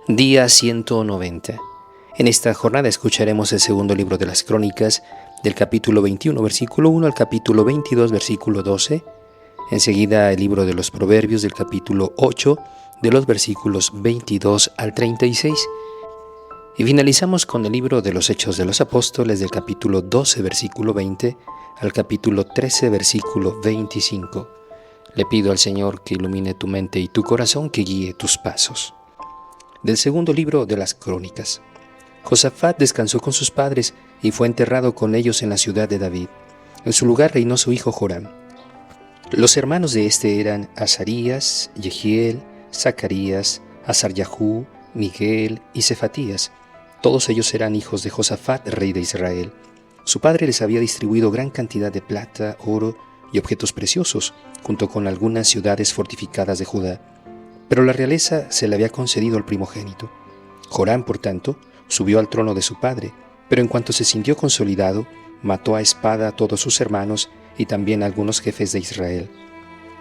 Día 190. En esta jornada escucharemos el segundo libro de las Crónicas, del capítulo 21, versículo 1 al capítulo 22, versículo 12. Enseguida el libro de los Proverbios, del capítulo 8, de los versículos 22 al 36. Y finalizamos con el libro de los Hechos de los Apóstoles, del capítulo 12, versículo 20, al capítulo 13, versículo 25. Le pido al Señor que ilumine tu mente y tu corazón, que guíe tus pasos. Del segundo libro de las Crónicas. Josafat descansó con sus padres y fue enterrado con ellos en la ciudad de David. En su lugar reinó su hijo Joram. Los hermanos de este eran Azarías, Jehiel, Zacarías, Azaryahu, Miguel y Cefatías. Todos ellos eran hijos de Josafat, rey de Israel. Su padre les había distribuido gran cantidad de plata, oro y objetos preciosos, junto con algunas ciudades fortificadas de Judá. Pero la realeza se le había concedido al primogénito. Joram, por tanto, subió al trono de su padre, pero en cuanto se sintió consolidado, mató a espada a todos sus hermanos y también a algunos jefes de Israel.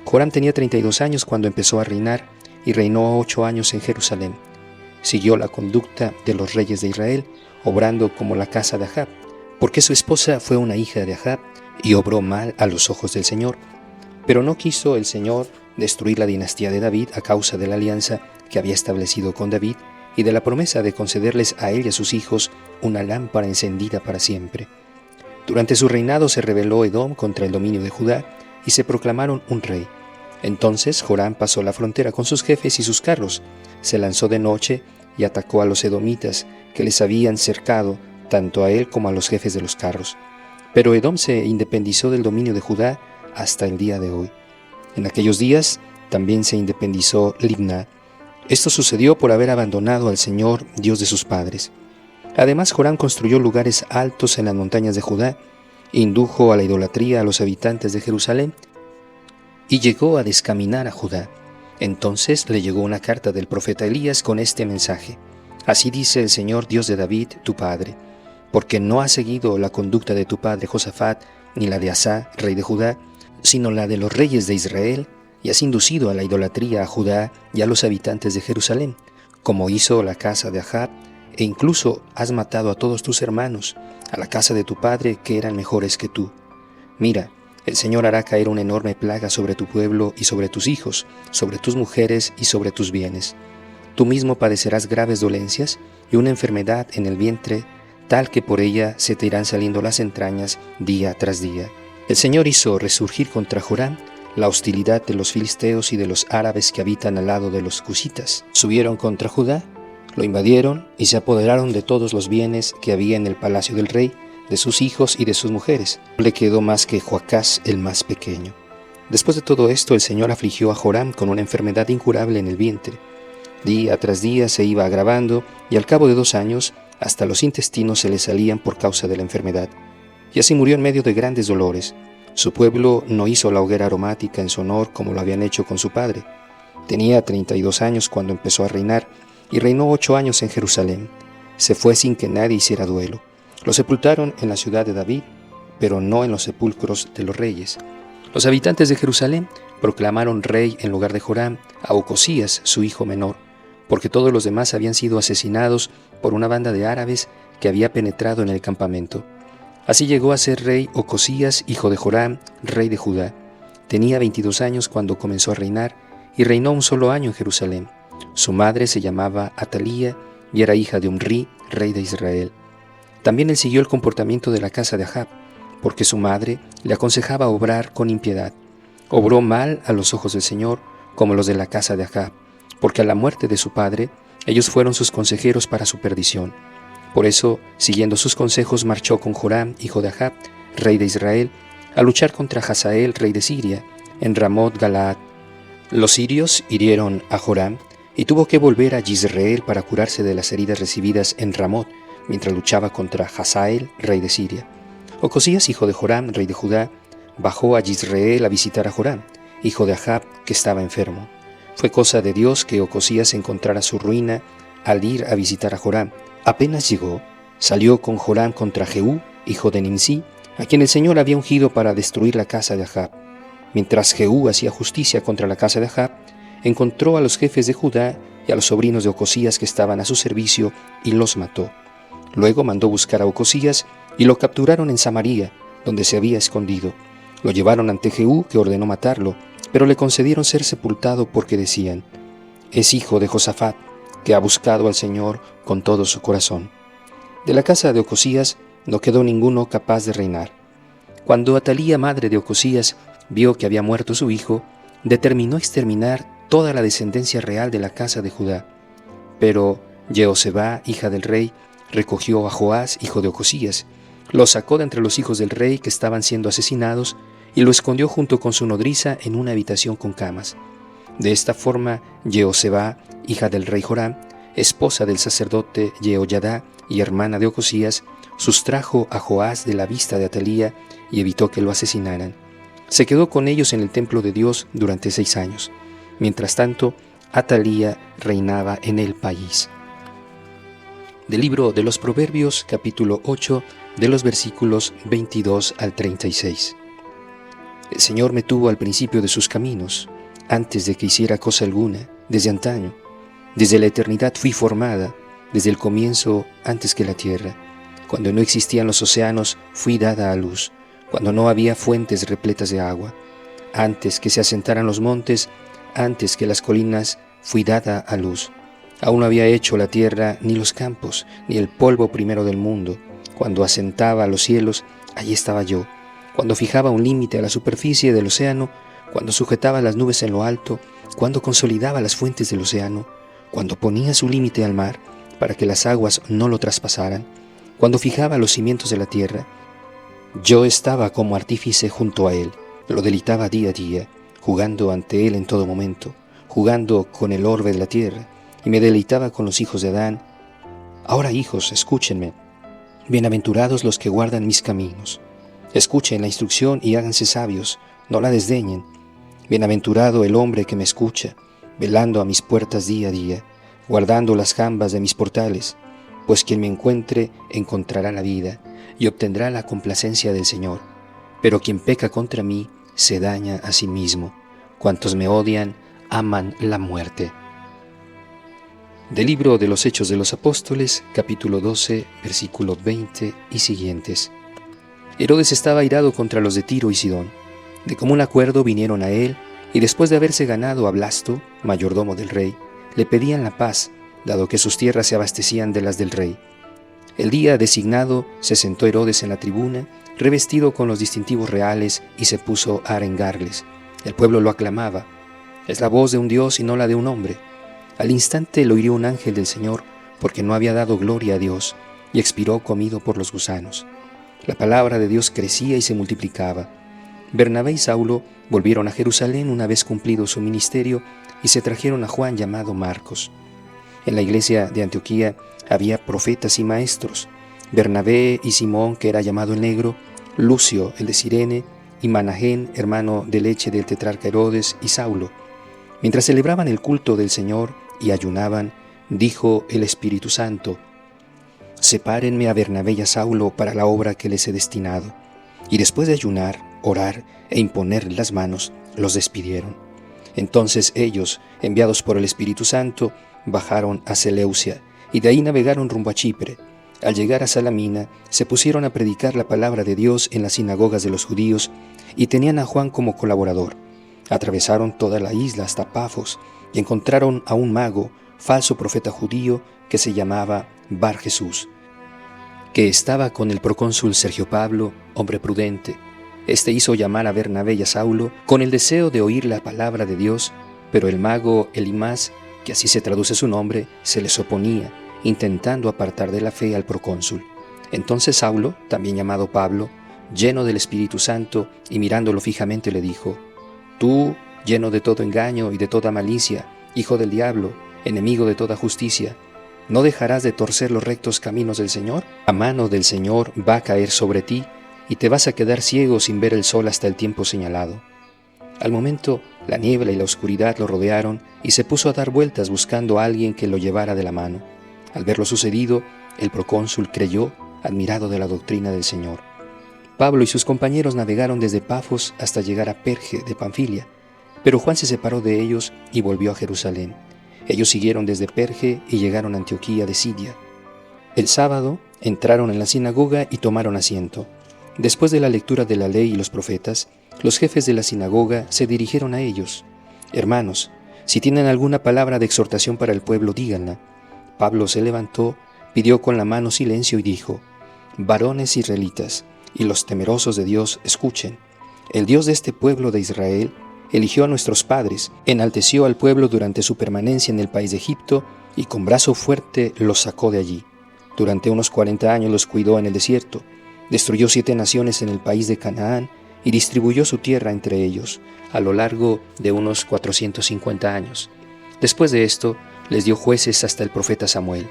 Joram tenía 32 años cuando empezó a reinar y reinó 8 años en Jerusalén. Siguió la conducta de los reyes de Israel, obrando como la casa de Ahab, porque su esposa fue una hija de Ahab y obró mal a los ojos del Señor. Pero no quiso el Señor destruir la dinastía de David a causa de la alianza que había establecido con David y de la promesa de concederles a él y a sus hijos una lámpara encendida para siempre. Durante su reinado se rebeló Edom contra el dominio de Judá y se proclamaron un rey. Entonces Joram pasó la frontera con sus jefes y sus carros, se lanzó de noche y atacó a los edomitas que les habían cercado, tanto a él como a los jefes de los carros. Pero Edom se independizó del dominio de Judá hasta el día de hoy. En aquellos días también se independizó Libna. Esto sucedió por haber abandonado al Señor, Dios de sus padres. Además, Joram construyó lugares altos en las montañas de Judá, indujo a la idolatría a los habitantes de Jerusalén y llegó a descaminar a Judá. Entonces le llegó una carta del profeta Elías con este mensaje: Así dice el Señor, Dios de David, tu padre, porque no has seguido la conducta de tu padre Josafat, ni la de Asa, rey de Judá, sino la de los reyes de Israel, y has inducido a la idolatría a Judá y a los habitantes de Jerusalén, como hizo la casa de Ahab, e incluso has matado a todos tus hermanos, a la casa de tu padre, que eran mejores que tú. Mira, el Señor hará caer una enorme plaga sobre tu pueblo y sobre tus hijos, sobre tus mujeres y sobre tus bienes. Tú mismo padecerás graves dolencias y una enfermedad en el vientre, tal que por ella se te irán saliendo las entrañas día tras día. El Señor hizo resurgir contra Joram la hostilidad de los filisteos y de los árabes que habitan al lado de los cusitas. Subieron contra Judá, lo invadieron y se apoderaron de todos los bienes que había en el palacio del rey, de sus hijos y de sus mujeres. No le quedó más que Joacás, el más pequeño. Después de todo esto, el Señor afligió a Joram con una enfermedad incurable en el vientre. Día tras día se iba agravando y al cabo de 2 años, hasta los intestinos se le salían por causa de la enfermedad. Y así murió en medio de grandes dolores. Su pueblo no hizo la hoguera aromática en su honor como lo habían hecho con su padre. Tenía 32 años cuando empezó a reinar y reinó 8 años en Jerusalén. Se fue sin que nadie hiciera duelo. Lo sepultaron en la ciudad de David, pero no en los sepulcros de los reyes. Los habitantes de Jerusalén proclamaron rey en lugar de Joram a Ocosías, su hijo menor, porque todos los demás habían sido asesinados por una banda de árabes que había penetrado en el campamento. Así llegó a ser rey Ocosías, hijo de Joram, rey de Judá. Tenía 22 años cuando comenzó a reinar y reinó 1 solo año en Jerusalén. Su madre se llamaba Atalía y era hija de Omri, rey de Israel. También él siguió el comportamiento de la casa de Ahab, porque su madre le aconsejaba obrar con impiedad. Obró mal a los ojos del Señor, como los de la casa de Ahab, porque a la muerte de su padre, ellos fueron sus consejeros para su perdición. Por eso, siguiendo sus consejos, marchó con Joram, hijo de Ahab, rey de Israel, a luchar contra Hazael, rey de Siria, en Ramot Galaad. Los sirios hirieron a Joram y tuvo que volver a Jizreel para curarse de las heridas recibidas en Ramot, mientras luchaba contra Hazael, rey de Siria. Ocosías, hijo de Joram, rey de Judá, bajó a Jizreel a visitar a Joram, hijo de Ahab, que estaba enfermo. Fue cosa de Dios que Ocosías encontrara su ruina al ir a visitar a Joram. Apenas llegó, salió con Joram contra Jehú, hijo de Nimsi, a quien el Señor había ungido para destruir la casa de Ahab. Mientras Jehú hacía justicia contra la casa de Ahab, encontró a los jefes de Judá y a los sobrinos de Ocosías que estaban a su servicio, y los mató. Luego mandó buscar a Ocosías, y lo capturaron en Samaria, donde se había escondido. Lo llevaron ante Jehú, que ordenó matarlo, pero le concedieron ser sepultado porque decían: es hijo de Josafat, que ha buscado al Señor con todo su corazón. De la casa de Ocosías no quedó ninguno capaz de reinar. Cuando Atalía, madre de Ocosías, vio que había muerto su hijo, determinó exterminar toda la descendencia real de la casa de Judá. Pero Jehoseba, hija del rey, recogió a Joás, hijo de Ocosías, lo sacó de entre los hijos del rey que estaban siendo asesinados y lo escondió junto con su nodriza en una habitación con camas. De esta forma, Jehoseba, hija del rey Joram, esposa del sacerdote Jehoyadá y hermana de Ocosías, sustrajo a Joás de la vista de Atalía y evitó que lo asesinaran. Se quedó con ellos en el templo de Dios durante 6 años. Mientras tanto, Atalía reinaba en el país. Del libro de los Proverbios, capítulo 8, de los versículos 22 al 36. El Señor me tuvo al principio de sus caminos, antes de que hiciera cosa alguna, desde antaño. Desde la eternidad fui formada, desde el comienzo antes que la tierra. Cuando no existían los océanos, fui dada a luz, cuando no había fuentes repletas de agua. Antes que se asentaran los montes, antes que las colinas, fui dada a luz. Aún no había hecho la tierra, ni los campos, ni el polvo primero del mundo. Cuando asentaba los cielos, allí estaba yo. Cuando fijaba un límite a la superficie del océano, cuando sujetaba las nubes en lo alto, cuando consolidaba las fuentes del océano, cuando ponía su límite al mar, para que las aguas no lo traspasaran, cuando fijaba los cimientos de la tierra, yo estaba como artífice junto a él, lo deleitaba día a día, jugando ante él en todo momento, jugando con el orbe de la tierra, y me deleitaba con los hijos de Adán. Ahora, hijos, escúchenme. Bienaventurados los que guardan mis caminos. Escuchen la instrucción y háganse sabios, no la desdeñen. Bienaventurado el hombre que me escucha, velando a mis puertas día a día, guardando las jambas de mis portales, pues quien me encuentre encontrará la vida y obtendrá la complacencia del Señor. Pero quien peca contra mí se daña a sí mismo. Cuantos me odian aman la muerte. Del libro de los Hechos de los Apóstoles, capítulo 12, versículos 20 y siguientes. Herodes estaba airado contra los de Tiro y Sidón. De común acuerdo vinieron a él, y después de haberse ganado a Blasto, mayordomo del rey, le pedían la paz, dado que sus tierras se abastecían de las del rey. El día designado se sentó Herodes en la tribuna, revestido con los distintivos reales, y se puso a arengarles. El pueblo lo aclamaba. Es la voz de un Dios y no la de un hombre. Al instante lo hirió un ángel del Señor, porque no había dado gloria a Dios, y expiró comido por los gusanos. La palabra de Dios crecía y se multiplicaba. Bernabé y Saulo volvieron a Jerusalén una vez cumplido su ministerio, y se trajeron a Juan llamado Marcos. En la iglesia de Antioquía había profetas y maestros: Bernabé y Simón, que era llamado el Negro, Lucio, el de Cirene, y Manahén, hermano de leche del tetrarca Herodes, y Saulo. Mientras celebraban el culto del Señor y ayunaban, dijo el Espíritu Santo: sepárenme a Bernabé y a Saulo para la obra que les he destinado. Y después de ayunar, orar e imponer las manos, los despidieron. Entonces ellos, enviados por el Espíritu Santo, bajaron a Seleucia, y de ahí navegaron rumbo a Chipre. Al llegar a Salamina, se pusieron a predicar la palabra de Dios en las sinagogas de los judíos, y tenían a Juan como colaborador. Atravesaron toda la isla hasta Pafos, y encontraron a un mago, falso profeta judío, que se llamaba Bar Jesús, que estaba con el procónsul Sergio Pablo, hombre prudente. Este hizo llamar a Bernabé y a Saulo con el deseo de oír la palabra de Dios, pero el mago Elimas, que así se traduce su nombre, se les oponía, intentando apartar de la fe al procónsul. Entonces Saulo, también llamado Pablo, lleno del Espíritu Santo y mirándolo fijamente, le dijo: tú, lleno de todo engaño y de toda malicia, hijo del diablo, enemigo de toda justicia, ¿no dejarás de torcer los rectos caminos del Señor? La mano del Señor va a caer sobre ti, y te vas a quedar ciego sin ver el sol hasta el tiempo señalado. Al momento, la niebla y la oscuridad lo rodearon, y se puso a dar vueltas buscando a alguien que lo llevara de la mano. Al ver lo sucedido, el procónsul creyó, admirado de la doctrina del Señor. Pablo y sus compañeros navegaron desde Pafos hasta llegar a Perge de Panfilia, pero Juan se separó de ellos y volvió a Jerusalén. Ellos siguieron desde Perge y llegaron a Antioquía de Siria. El sábado entraron en la sinagoga y tomaron asiento. Después de la lectura de la ley y los profetas, los jefes de la sinagoga se dirigieron a ellos. Hermanos, si tienen alguna palabra de exhortación para el pueblo, díganla. Pablo se levantó, pidió con la mano silencio y dijo: Varones israelitas y los temerosos de Dios, escuchen. El Dios de este pueblo de Israel eligió a nuestros padres, enalteció al pueblo durante su permanencia en el país de Egipto y con brazo fuerte los sacó de allí. Durante unos 40 años los cuidó en el desierto, destruyó 7 naciones en el país de Canaán y distribuyó su tierra entre ellos, a lo largo de unos 450 años. Después de esto, les dio jueces hasta el profeta Samuel.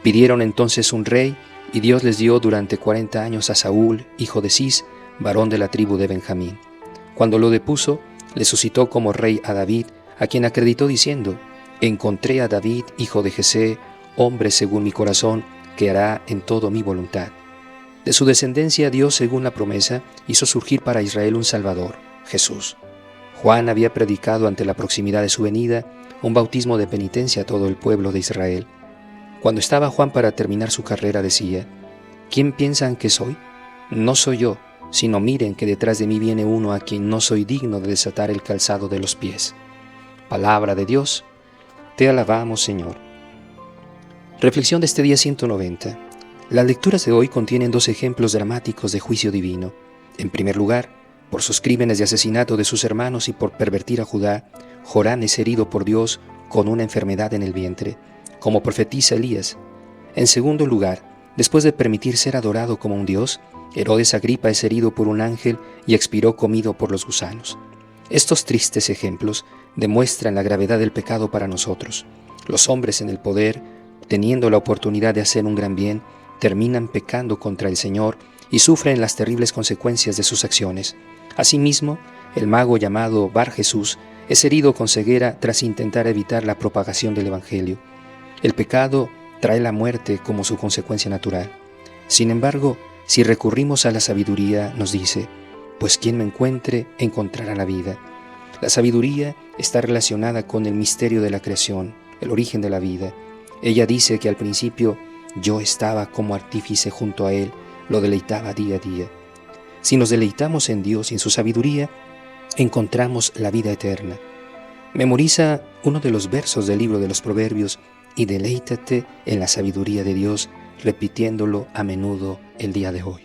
Pidieron entonces un rey, y Dios les dio durante 40 años a Saúl, hijo de Cis, varón de la tribu de Benjamín. Cuando lo depuso, le suscitó como rey a David, a quien acreditó diciendo: Encontré a David, hijo de Jesé, hombre según mi corazón, que hará en todo mi voluntad. De su descendencia Dios, según la promesa, hizo surgir para Israel un Salvador, Jesús. Juan había predicado ante la proximidad de su venida un bautismo de penitencia a todo el pueblo de Israel. Cuando estaba Juan para terminar su carrera decía: ¿Quién piensan que soy? No soy yo, sino miren que detrás de mí viene uno a quien no soy digno de desatar el calzado de los pies. Palabra de Dios, te alabamos, Señor. Reflexión de este día 190. Las lecturas de hoy contienen 2 ejemplos dramáticos de juicio divino. En primer lugar, por sus crímenes de asesinato de sus hermanos y por pervertir a Judá, Jorán es herido por Dios con una enfermedad en el vientre, como profetiza Elías. En segundo lugar, después de permitir ser adorado como un dios, Herodes Agripa es herido por un ángel y expiró comido por los gusanos. Estos tristes ejemplos demuestran la gravedad del pecado para nosotros. Los hombres en el poder, teniendo la oportunidad de hacer un gran bien, terminan pecando contra el Señor y sufren las terribles consecuencias de sus acciones. Asimismo, el mago llamado Bar Jesús es herido con ceguera tras intentar evitar la propagación del Evangelio. El pecado trae la muerte como su consecuencia natural. Sin embargo, si recurrimos a la sabiduría, nos dice: pues quien me encuentre, encontrará la vida. La sabiduría está relacionada con el misterio de la creación, el origen de la vida. Ella dice que al principio yo estaba como artífice junto a Él, lo deleitaba día a día. Si nos deleitamos en Dios y en su sabiduría, encontramos la vida eterna. Memoriza uno de los versos del libro de los Proverbios y deleítate en la sabiduría de Dios, repitiéndolo a menudo el día de hoy.